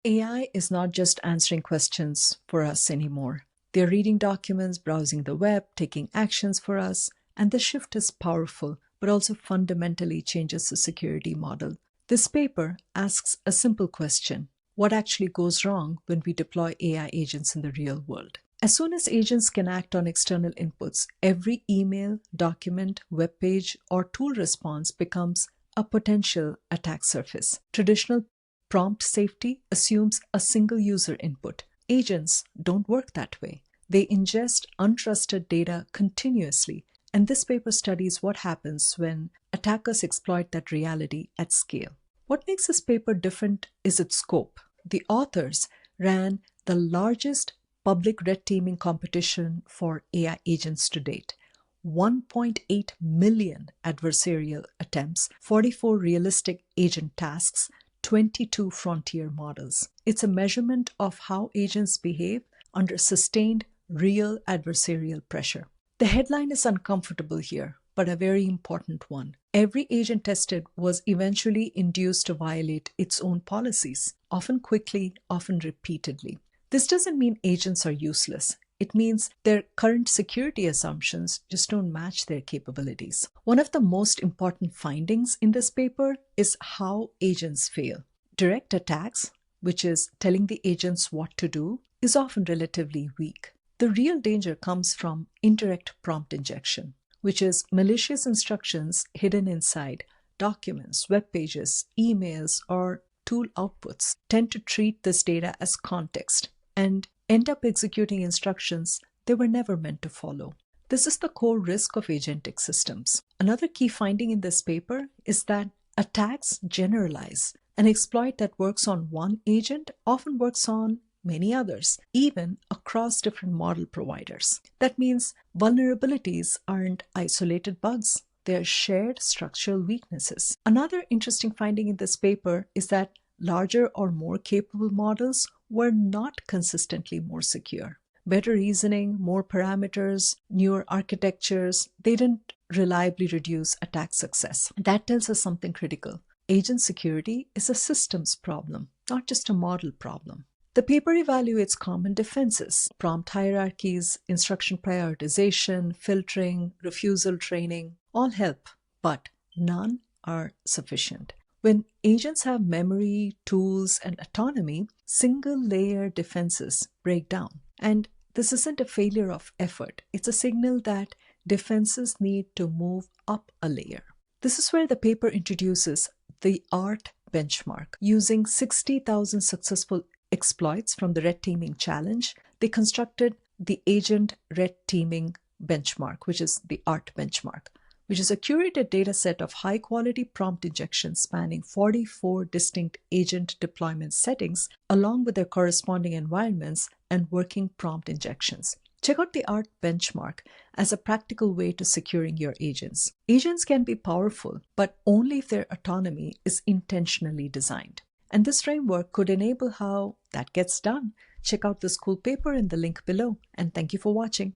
AI is not just answering questions for us anymore. They're reading documents, browsing the web, taking actions for us, and the shift is powerful, but also fundamentally changes the security model. This paper asks a simple question: what actually goes wrong when we deploy AI agents in the real world? As soon as agents can act on external inputs, every email, document, web page, or tool response becomes a potential attack surface. Traditional prompt safety assumes a single user input. Agents don't work that way. They ingest untrusted data continuously, and this paper studies what happens when attackers exploit that reality at scale. What makes this paper different is its scope. The authors ran the largest public red teaming competition for AI agents to date. 1.8 million adversarial attempts, 44 realistic agent tasks, 22 frontier models. It's a measurement of how agents behave under sustained, real adversarial pressure. The headline is uncomfortable here, but a very important one. Every agent tested was eventually induced to violate its own policies, often quickly, often repeatedly. This doesn't mean agents are useless. It means their current security assumptions just don't match their capabilities. One of the most important findings in this paper is how agents fail. Direct attacks, which is telling the agents what to do, is often relatively weak. The real danger comes from indirect prompt injection, which is malicious instructions hidden inside documents, web pages, emails, or tool outputs. Tend to treat this data as context and end up executing instructions they were never meant to follow. This is the core risk of agentic systems. Another key finding in this paper is that attacks generalize. An exploit that works on one agent often works on many others, even across different model providers. That means vulnerabilities aren't isolated bugs. They are shared structural weaknesses. Another interesting finding in this paper is that larger or more capable models were not consistently more secure. Better reasoning, more parameters, newer architectures, they didn't reliably reduce attack success. That tells us something critical. Agent security is a systems problem, not just a model problem. The paper evaluates common defenses: prompt hierarchies, instruction prioritization, filtering, refusal training. All help, but none are sufficient. When agents have memory, tools, and autonomy, single-layer defenses break down. And this isn't a failure of effort. It's a signal that defenses need to move up a layer. This is where the paper introduces the ART benchmark. Using 60,000 successful exploits from the red teaming challenge, they constructed the agent red teaming benchmark, which is the ART benchmark, which is a curated data set of high-quality prompt injections spanning 44 distinct agent deployment settings, along with their corresponding environments and working prompt injections. Check out the ART benchmark as a practical way to securing your agents. Agents can be powerful, but only if their autonomy is intentionally designed. And this framework could enable how that gets done. Check out this cool paper in the link below, and thank you for watching.